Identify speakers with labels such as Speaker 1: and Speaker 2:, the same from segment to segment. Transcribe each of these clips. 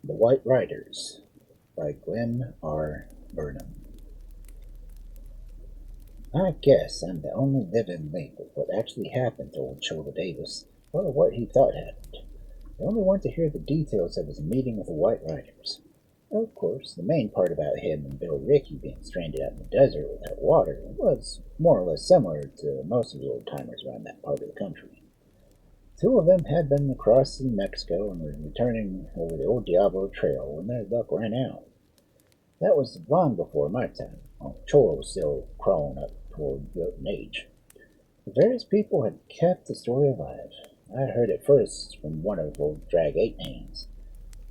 Speaker 1: The White Riders by Glenn R. Vernam. I guess I'm the only living link with what actually happened to old Cholla Davis, or what he thought happened. The only one to hear the details of his meeting with the White Riders. Of course, the main part about him and Bill Rickey being stranded out in the desert without water was more or less similar to most of the old timers around that part of the country. Two of them had been across in Mexico and were returning over the old Diablo Trail when their luck ran out. That was long before my time. Cholla was still crawling up toward goaten age. The various people had kept the story alive. I heard it first from one of old Drag Eight names.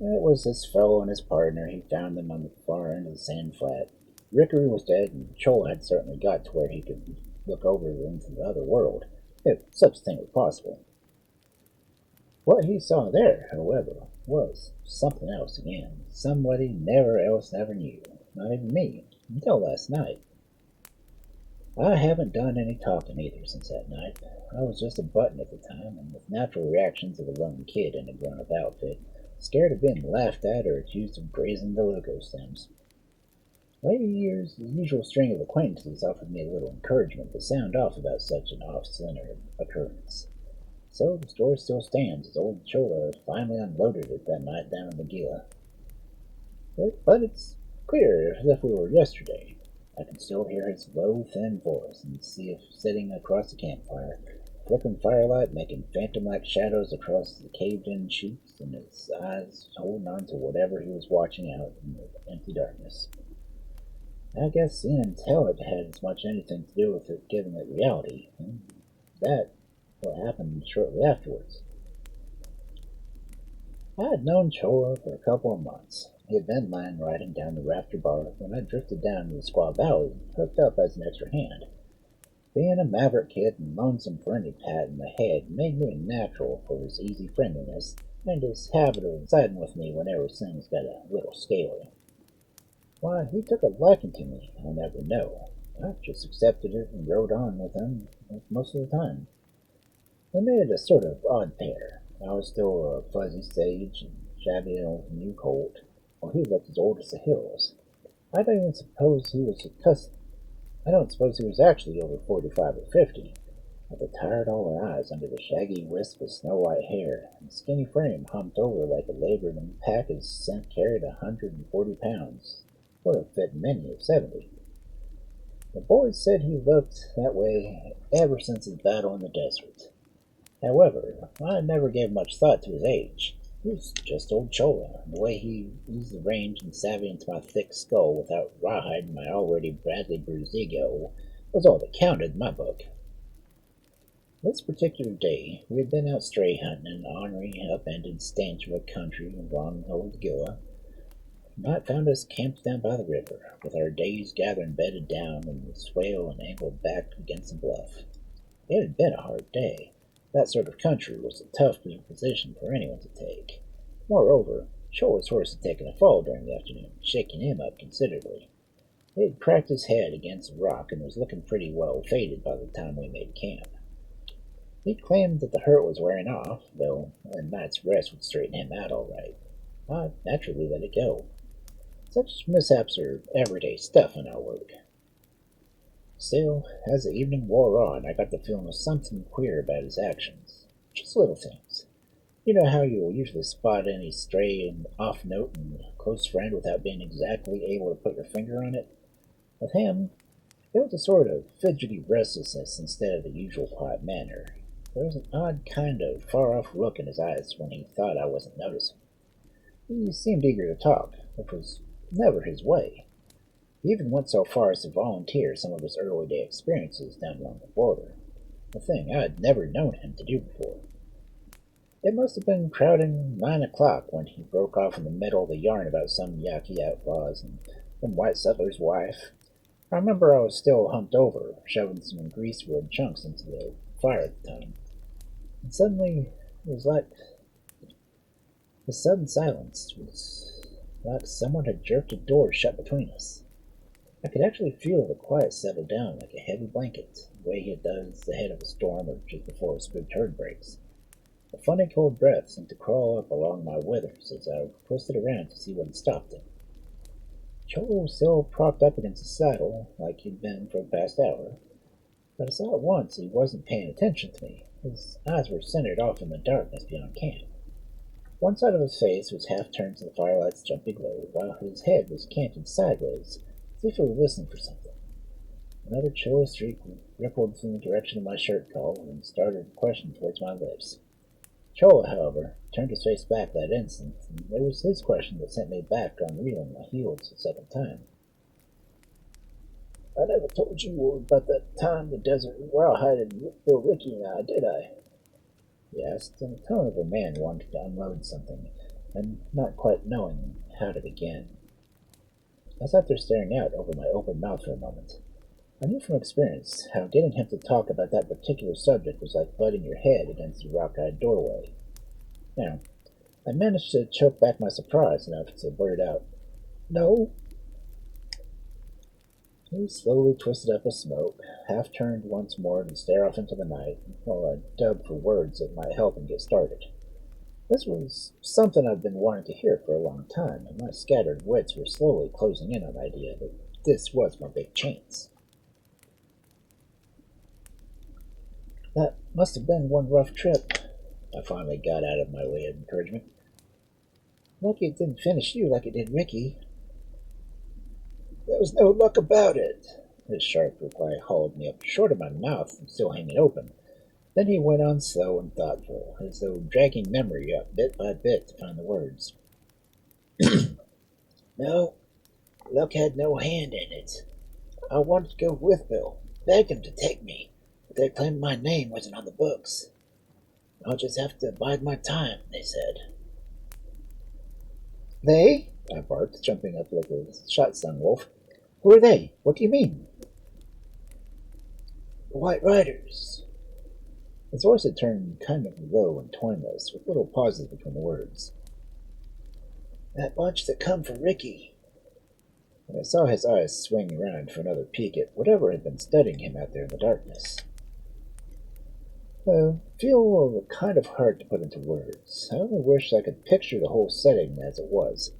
Speaker 1: It was this fellow and his partner. He found them on the far end of the sand flat. Rickey was dead, and Cholla had certainly got to where he could look over into the other world, if such a thing was possible. What he saw there, however, was something else again. Somebody never else ever knew. Not even me, until last night. I haven't done any talking either since that night. I was just a button at the time, and with natural reactions of a lone kid in a grown-up outfit, scared of being laughed at or accused of grazing the logo stems. Later years, the usual string of acquaintances offered me a little encouragement to sound off about such an off-center occurrence. So the story still stands, as old Cholla finally unloaded it that night down in the Gila. But it's clear as if we were yesterday. I can still hear his low, thin voice and see him sitting across the campfire, flickering firelight, making phantom-like shadows across the caved-in cheeks, and his eyes holding on to whatever he was watching out in the empty darkness. I guess seeing him tell it had as much anything to do with it giving it reality, and that what happened shortly afterwards. I had known Cholla for a couple of months. He had been lying riding down the Rafter Bar when I drifted down to the Squaw Valley and hooked up as an extra hand. Being a maverick kid and lonesome for any pat in the head made me natural for his easy friendliness and his habit of siding with me whenever things got a little scaly. Why, he took a liking to me, I'll never know. I just accepted it and rode on with him most of the time. We made a sort of odd pair. I was still a fuzzy sage and shabby old new colt, while he looked as old as the hills. I don't even suppose he was a cuss. I don't suppose he was actually over 45 or 50, with the tired old eyes under the shaggy wisp of snow-white hair, and skinny frame humped over like a laboring pack as scent carried 140 pounds. Would have fit many of 70. The boys said he looked that way ever since his battle in the desert. However, I never gave much thought to his age. He was just old Cholla, and the way he used the range and savvy into my thick skull without rawhiding my already badly bruised ego was all that counted in my book. This particular day, we had been out stray hunting in the ornery, upended stench of a country along old Gila. Night found us camped down by the river, with our days gathering bedded down in the swale and angled back against the bluff. It had been a hard day. That sort of country was a tough position for anyone to take. Moreover, Cholla's horse had taken a fall during the afternoon, shaking him up considerably. He had cracked his head against a rock and was looking pretty well faded by the time we made camp. He claimed that the hurt was wearing off, though a night's rest would straighten him out all right. I naturally let it go. Such mishaps are everyday stuff in our work. Still, as the evening wore on, I got the feeling of something queer about his actions. Just little things. You know how you will usually spot any stray and off note in a close friend without being exactly able to put your finger on it? With him, it was a sort of fidgety restlessness instead of the usual quiet manner. There was an odd kind of far-off look in his eyes when he thought I wasn't noticing. He seemed eager to talk, which was never his way. He even went so far as to volunteer some of his early day experiences down along the border, a thing I had never known him to do before. It must have been crowding 9 o'clock when he broke off in the middle of the yarn about some Yaqui outlaws and some white settler's wife. I remember I was still humped over, shoving some greasewood chunks into the fire at the time. And suddenly, it was like the sudden silence was like someone had jerked a door shut between us. I could actually feel the quiet settle down like a heavy blanket, the way it does the head of a storm or just before a good turd breaks. A funny cold breath seemed to crawl up along my withers as I twisted around to see what had stopped it. Cholla was still propped up against the saddle, like he'd been for the past hour, but I saw at once he wasn't paying attention to me. His eyes were centered off in the darkness beyond camp. One side of his face was half turned to the firelight's jumpy glow, while his head was canted sideways, as if he were listening for something. Another chilly streak rippled from the direction of my shirt collar and started a question towards my lips. Cholla, however, turned his face back that instant, and it was his question that sent me back on reeling my heels a second time. I never told you about that time the desert rawhide and Rickey and I, did I? He asked, in the tone of a man wanting to unload something, and not quite knowing how to begin. I sat there staring out over my open mouth for a moment. I knew from experience how getting him to talk about that particular subject was like butting your head against a rock-eyed doorway. Now, I managed to choke back my surprise enough to blurt out, "No." He slowly twisted up his smoke, half turned once more to stare off into the night, while I dubbed for words that might help him get started. This was something I'd been wanting to hear for a long time, and my scattered wits were slowly closing in on the idea that this was my big chance. That must have been one rough trip, I finally got out of my way of encouragement. Lucky it didn't finish you like it did Rickey. There was no luck about it. His sharp reply hauled me up short of my mouth, still hanging open. Then he went on slow and thoughtful, as though dragging memory up bit by bit to find the words. No, luck had no hand in it. I wanted to go with Bill, begged him to take me, but they claimed my name wasn't on the books. I'll just have to bide my time, they said. They? I barked, jumping up like a shot-stung wolf. Who are they? What do you mean? The White Riders. His voice had turned kind of low and toneless, with little pauses between the words. That bunch that come for Rickey. And I saw his eyes swing around for another peek at whatever had been studying him out there in the darkness. I feel kind of hard to put into words. I only wish I could picture the whole setting as it was.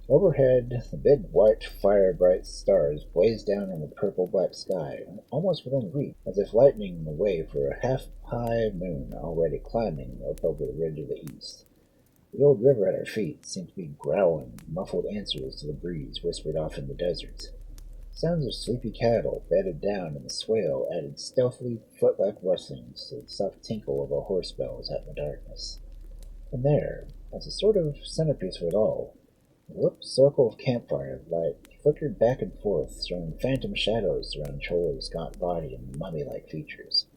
Speaker 1: Overhead, the big white, fire-bright stars blazed down on the purple-black sky, almost within reach, as if lightening the way for a half-high moon already climbing up over the ridge of the east. The old river at our feet seemed to be growling, muffled answers to the breeze whispered off in the desert. Sounds of sleepy cattle bedded down in the swale added stealthily foot-like rustlings to the soft tinkle of our horse bells out in the darkness. And there, as a sort of centerpiece for it all, a warped circle of campfire light flickered back and forth, throwing phantom shadows around Cholla's gaunt body and mummy-like features.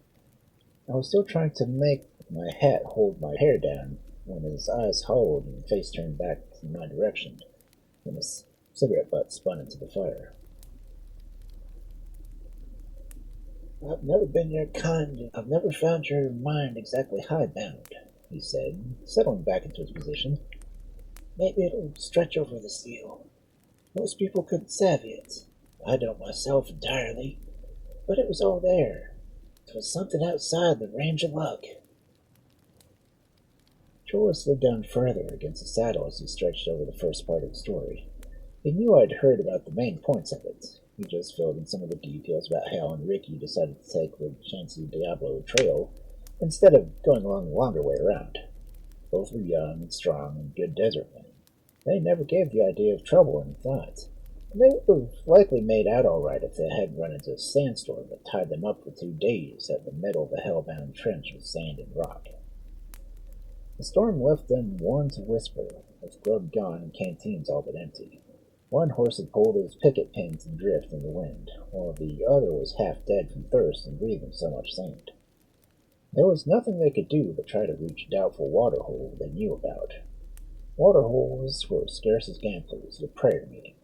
Speaker 1: I was still trying to make my hat hold my hair down when his eyes hollowed and face turned back in my direction, and his cigarette butt spun into the fire. I've never been your kind. I've never found your mind exactly hidebound, he said, settling back into his position. Maybe it'll stretch over the seal. Most people couldn't savvy it. I don't myself entirely, but it was all there. It was something outside the range of luck. Cholla slid down further against the saddle as he stretched over the first part of the story. He knew I'd heard about the main points of it. He just filled in some of the details about how and Rickey decided to take the chancy Diablo Trail instead of going along the longer way around. Both were young and strong and good desert men. They never gave the idea of trouble any thought. And they would have likely made out all right if they hadn't run into a sandstorm that tied them up for 2 days at the middle of a hell-bound trench with sand and rock. The storm left them worn to whisper, with grub gone and canteens all but empty. One horse had pulled his picket pins and drift in the wind, while the other was half dead from thirst and breathing so much sand. There was nothing they could do but try to reach a doubtful waterhole they knew about. Waterholes were scarce as gamblers at a prayer meeting.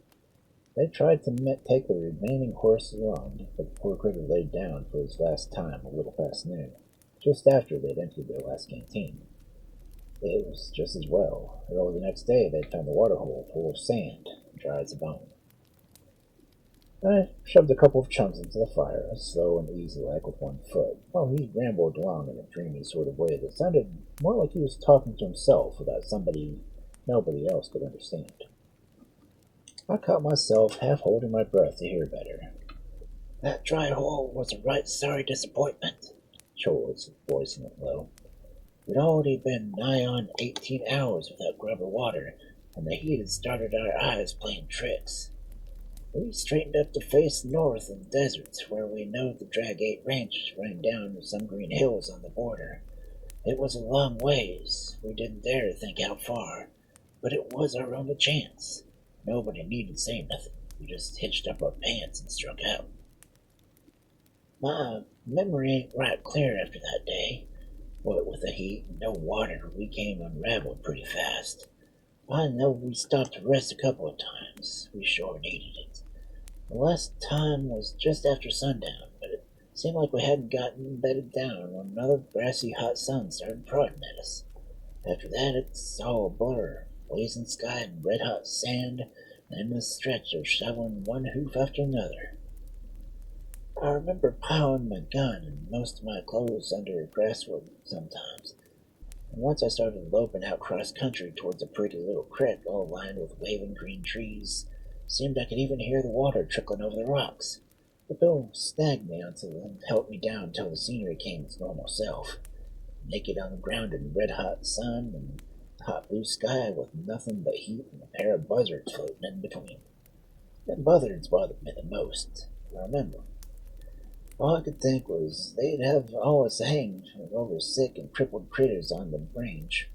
Speaker 1: They tried to take the remaining horses along, but the poor critter laid down for his last time a little past noon, just after they'd emptied their last canteen. It was just as well. Early the next day they'd found the waterhole full of sand, dry as a bone. I shoved a couple of chunks into the fire, slow and easy like with one foot, while he rambled along in a dreamy sort of way that sounded more like he was talking to himself about somebody nobody else could understand. I caught myself half holding my breath to hear better. That dry hole was a right sorry disappointment, Cholla's voice went low. We'd already been nigh on 18 hours without grub or water, and the heat had started our eyes playing tricks. We straightened up to face north in the deserts, where we knowed the Dragate Ranch ran down to some green hills on the border. It was a long ways. We didn't dare to think how far, but it was our only chance. Nobody needed to say nothing. We just hitched up our pants and struck out. My memory ain't right clear after that day. What with the heat and no water, we came unraveled pretty fast. I know we stopped to rest a couple of times. We sure needed it. The last time was just after sundown, but it seemed like we hadn't gotten bedded down when another brassy hot sun started prodding at us. After that, it's all a blur. Blazing sky and red-hot sand, an endless stretch of shoveling one hoof after another. I remember piling my gun and most of my clothes under grasswood sometimes, and once I started loping out cross country towards a pretty little creek all lined with waving green trees. Seemed I could even hear the water trickling over the rocks. But Bill snagged me until and helped me down until the scenery came its normal self. Naked on the ground in red-hot sun and hot blue sky with nothing but heat and a pair of buzzards floating in between. Them buzzards bothered me the most, I remember. All I could think was they'd have all us hanged over sick and crippled critters on the range.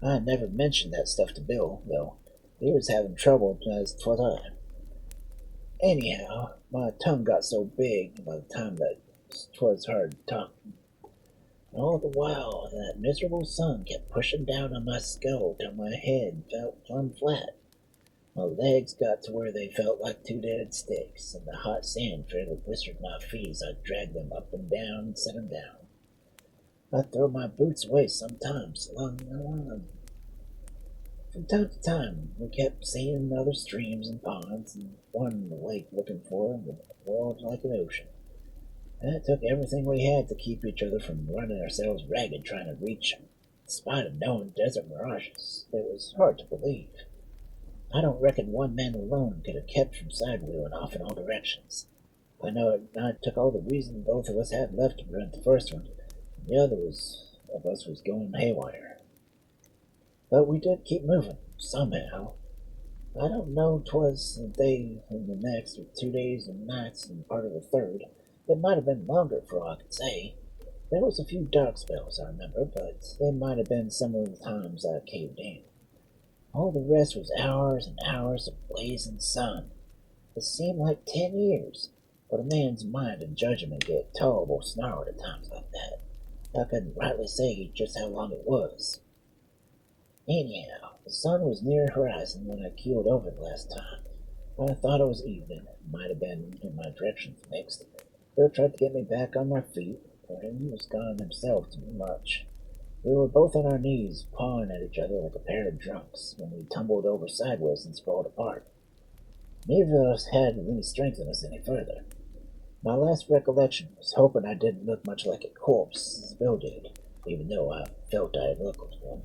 Speaker 1: I never mentioned that stuff to Bill, though. He was having trouble as 'twas I. Anyhow, my tongue got so big by the time that 'twas hard to talk. And all the while that miserable sun kept pushing down on my skull till my head felt plumb flat. My legs got to where they felt like two dead sticks, and the hot sand fairly blistered my feet as I dragged them up and down and set them down. I'd throw my boots away sometimes, along. From time to time, we kept seeing other streams and ponds, and one in the lake looking for them that roared like an ocean. And it took everything we had to keep each other from running ourselves ragged trying to reach them. In spite of knowing desert mirages, it was hard to believe. I don't reckon one man alone could have kept from sidewheeling off in all directions. I know it took all the reason both of us had left to prevent the first one, and the other of us was going haywire. But we did keep moving, somehow. I don't know 'twas a day and the next, or 2 days and nights and part of the third. It might have been longer for all I could say. There was a few dark spells, I remember, but they might have been some of the times I caved in. All the rest was hours and hours of blazing sun. It seemed like 10 years, but a man's mind and judgment get tolerable snarled at times like that. I couldn't rightly say just how long it was. Anyhow, the sun was near the horizon when I keeled over the last time. I thought it was evening. It might have been in my directions mixed. Bill tried to get me back on my feet, but he was gone himself too much. We were both on our knees, pawing at each other like a pair of drunks, when we tumbled over sideways and sprawled apart. Neither of us had any strength in us any further. My last recollection was hoping I didn't look much like a corpse, as Bill did, even though I felt I had looked like one.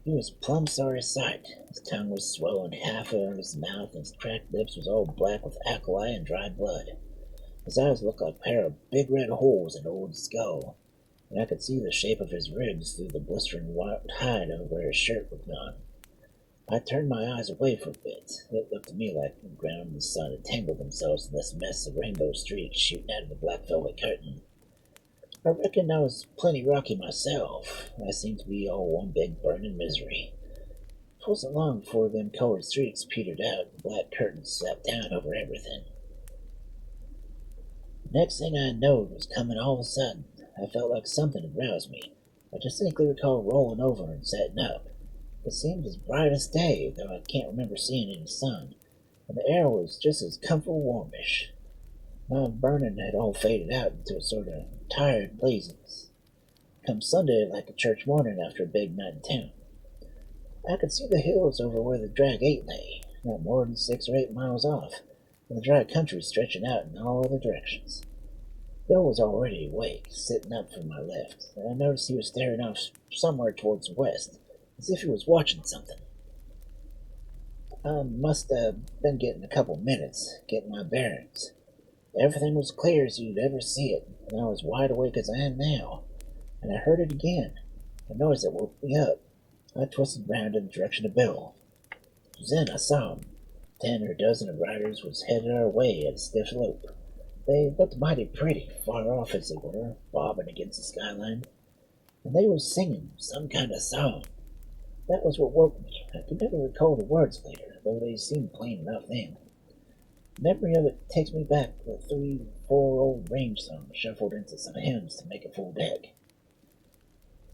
Speaker 1: He was plumb sorry sight. His tongue was swollen half out of his mouth, and his cracked lips was all black with alkali and dry blood. His eyes looked like a pair of big red holes in an old skull, and I could see the shape of his ribs through the blistering white hide of where his shirt was gone. I turned my eyes away for a bit. It looked to me like the ground and the sun had tangled themselves in this mess of rainbow streaks shooting out of the black velvet curtain. I reckon I was plenty rocky myself. I seemed to be all one big burning misery. 'Twasn't long before them colored streaks petered out and the black curtain slapped down over everything. The next thing I knowed was coming all of a sudden. I felt like something had roused me. I distinctly recall rolling over and sitting up. It seemed as bright as day, though I can't remember seeing any sun, and the air was just as comfortable warmish. My burning had all faded out into a sort of tired laziness. Come Sunday, like a church morning after a big night in town. I could see the hills over where the Dragate lay. not more than 6 or 8 miles off, and the dry country stretching out in all other directions. Bill was already awake, sitting up from my left, and I noticed he was staring off somewhere towards the west, as if he was watching something. I must have been getting a couple minutes, getting my bearings. Everything was clear as you'd ever see it, and I was wide awake as I am now. And I heard it again, a noise that woke me up. I twisted round in the direction of Bill. Then I saw him. 10 or a dozen of riders was headed our way at a stiff lope. They looked mighty pretty, far off as they were, bobbing against the skyline, and they were singing some kind of song. That was what woke me. I could never recall the words later, though they seemed plain enough then. Memory of it takes me back to 3 or 4 old range songs shuffled into some hymns to make a full deck.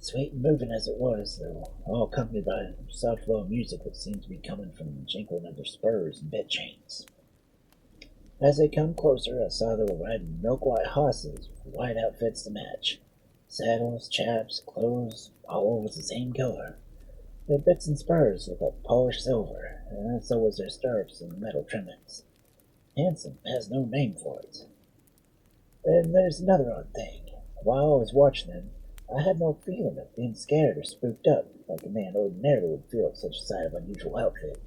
Speaker 1: Sweet and moving as it was, though, all accompanied by soft low music that seemed to be coming from the jingling of their spurs and bit chains. As they come closer, I saw they were riding milk-white horses with white outfits to match. Saddles, chaps, clothes, all was the same color. Their bits and spurs looked like polished silver, and so was their stirrups and metal trimmings. Handsome has no name for it. And there's another odd thing. While I was watching them, I had no feeling of being scared or spooked up like a man ordinarily would feel at such a sight of unusual outfit.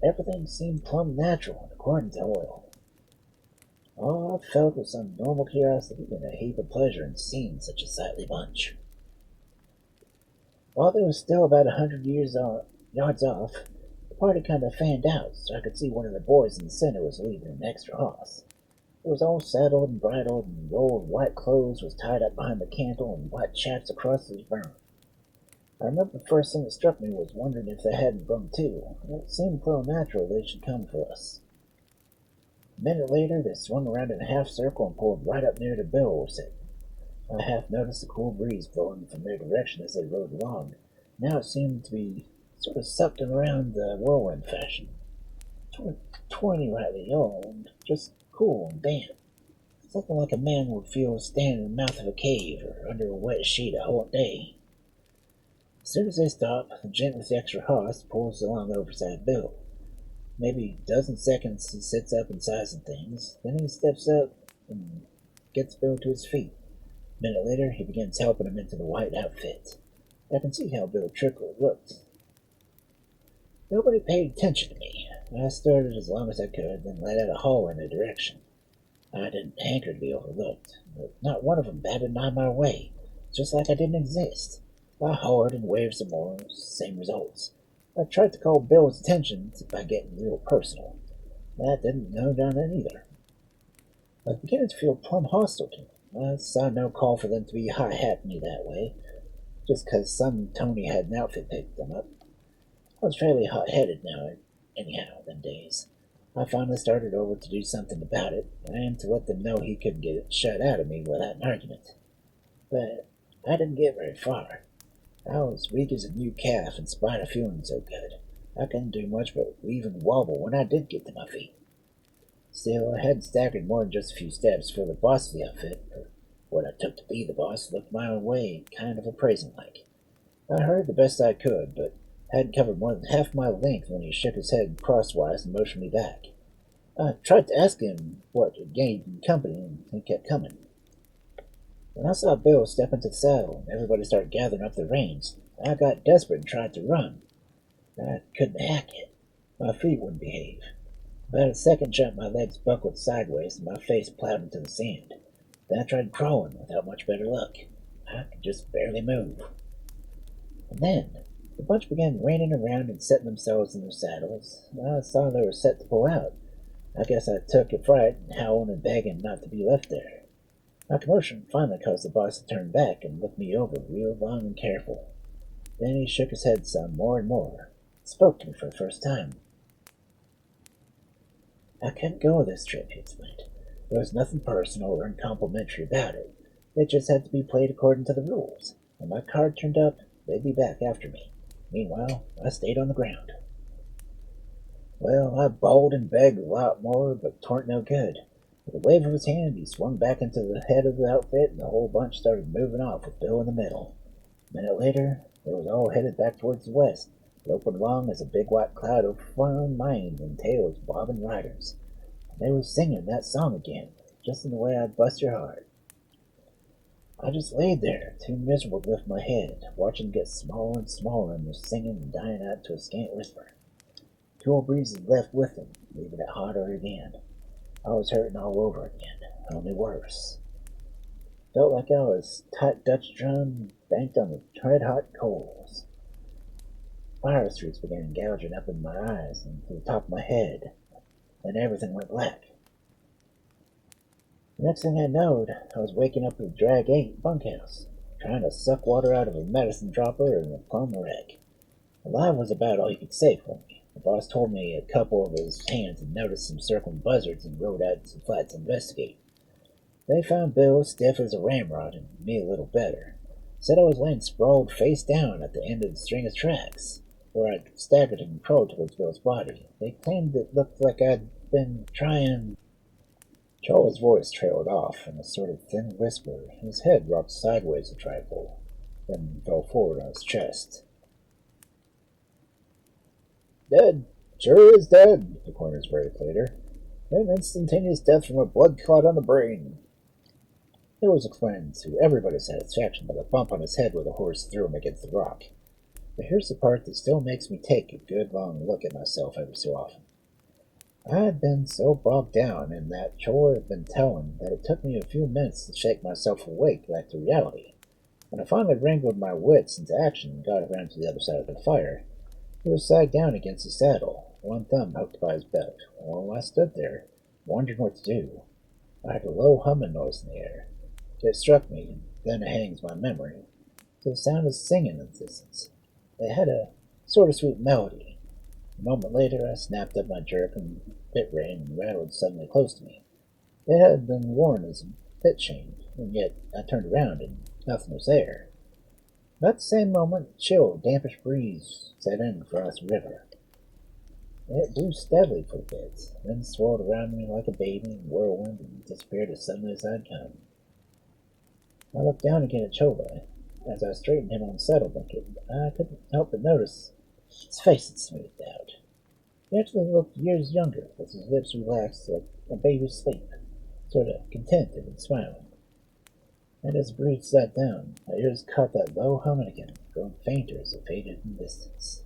Speaker 1: Everything seemed plumb natural and according to oil. All I felt was some normal curiosity and a heap of pleasure in seeing such a sightly bunch. While they were still about 100 yards off, the party kind of fanned out, so I could see one of the boys in the center was leading an extra horse. It was all saddled and bridled, and roll of white clothes was tied up behind the cantle and white chaps across his burn. I remember the first thing that struck me was wondering if they hadn't brung too. It seemed quite natural they should come for us. A minute later, they swung around in a half circle and pulled right up near the Bill was sitting. I half noticed the cool breeze blowing from their direction as they rode along. Now it seemed to be sort of sucked them around the whirlwind fashion. 20 rightly old, just cool and damp. Something like a man would feel standing in the mouth of a cave or under a wet sheet a whole day. As soon as they stop, the gent with the extra horse pulls along overside Bill. Maybe a dozen seconds he sits up and sizing things, then he steps up and gets Bill to his feet. A minute later, he begins helping him into the white outfit. I can see how Bill Trickle looked. Nobody paid attention to me. I started as long as I could, then let out a howl in their direction. I didn't hanker to be overlooked, but not one of them batted an eye my way, just like I didn't exist. I hollered and waved some more, same results. I tried to call Bill's attention by getting real personal. That didn't go down either. I was beginning to feel plumb hostile to them. I saw no call for them to be high-hatting me that way, just 'cause some Tony had an outfit picked them up. I was fairly hot-headed now, anyhow, them days. I finally started over to do something about it, and to let them know he couldn't get it shut out of me without an argument. But I didn't get very far. I was weak as a new calf in spite of feeling so good. I couldn't do much but weave and wobble when I did get to my feet. Still, I hadn't staggered more than just a few steps, for the boss of the outfit, or what I took to be the boss, looked my way, kind of appraising-like. I heard the best I could, but hadn't covered more than half my length when he shook his head crosswise and motioned me back. I tried to ask him what had gained him company, and he kept coming. When I saw Bill step into the saddle and everybody started gathering up their reins, I got desperate and tried to run. I couldn't hack it. My feet wouldn't behave. About a second jump, my legs buckled sideways and my face plowed into the sand. Then I tried crawling without much better luck. I could just barely move. And then the bunch began reining around and setting themselves in their saddles. I saw they were set to pull out. I guess I took a fright and howling and begging not to be left there. My commotion finally caused the boss to turn back and look me over real long and careful. Then he shook his head some more and more. Spoke to me for the first time. I couldn't go this trip, he explained. There was nothing personal or uncomplimentary about it. It just had to be played according to the rules. When my card turned up, they'd be back after me. Meanwhile, I stayed on the ground. Well, I bawled and begged a lot more, but 'tweren't no good. With a wave of his hand, he swung back into the head of the outfit, and the whole bunch started moving off with Bill in the middle. A minute later, they was all headed back towards the west, loping along as a big white cloud of flying manes and tails bobbing riders. And they were singing that song again, just in the way I'd bust your heart. I just laid there, too miserable to lift my head, watching it get smaller and smaller and was singing and dying out to a scant whisper. Cool breezes left with them, leaving it hotter again. I was hurting all over again, only worse. Felt like I was tight Dutch drum banked on the red-hot coals. Fire streaks began gouging up in my eyes and to the top of my head, and everything went black. The next thing I knowed, I was waking up in the Drag 8 bunkhouse, trying to suck water out of a medicine dropper and a plumb wreck. Alive was about all you could say for me. The boss told me a couple of his hands had noticed some circling buzzards and rode out to the flats to investigate. They found Bill stiff as a ramrod and me a little better. Said I was laying sprawled face down at the end of the string of tracks, where I'd staggered and crawled towards Bill's body. They claimed it looked like I'd been trying. Cholla's voice trailed off in a sort of thin whisper, and his head rocked sideways a trifle, then fell forward on his chest. Dead. Sure is dead, the coroner's verdict later. An instantaneous death from a blood clot on the brain. It was explained to everybody's satisfaction by the bump on his head where the horse threw him against the rock. But here's the part that still makes me take a good long look at myself every so often. I had been so bogged down in that Cholla had been telling that it took me a few minutes to shake myself awake back to reality. When I finally wrangled my wits into action and got around to the other side of the fire, he was sagged down against the saddle, one thumb hooked by his belt. While I stood there, wondering what to do, I heard a low humming noise in the air. It struck me, and then it hangs my memory, to the sound of singing in the distance. It had a sort of sweet melody. A moment later, I snapped up my jerk and bit rein and rattled suddenly close to me. It had been worn as a bit chain, and yet I turned around and nothing was there. About the same moment, a chill, dampish breeze set in across the river. It blew steadily for a bit, then swirled around me like a baby in a whirlwind and disappeared as suddenly as I'd come. I looked down again at Cholla. As I straightened him on the saddle blanket, I couldn't help but notice his face had smoothed out. He actually looked years younger, with his lips relaxed like a baby's sleep, sort of contented and smiling. And as the breeze died down, my ears caught that low humming again, growing fainter as it faded in the distance.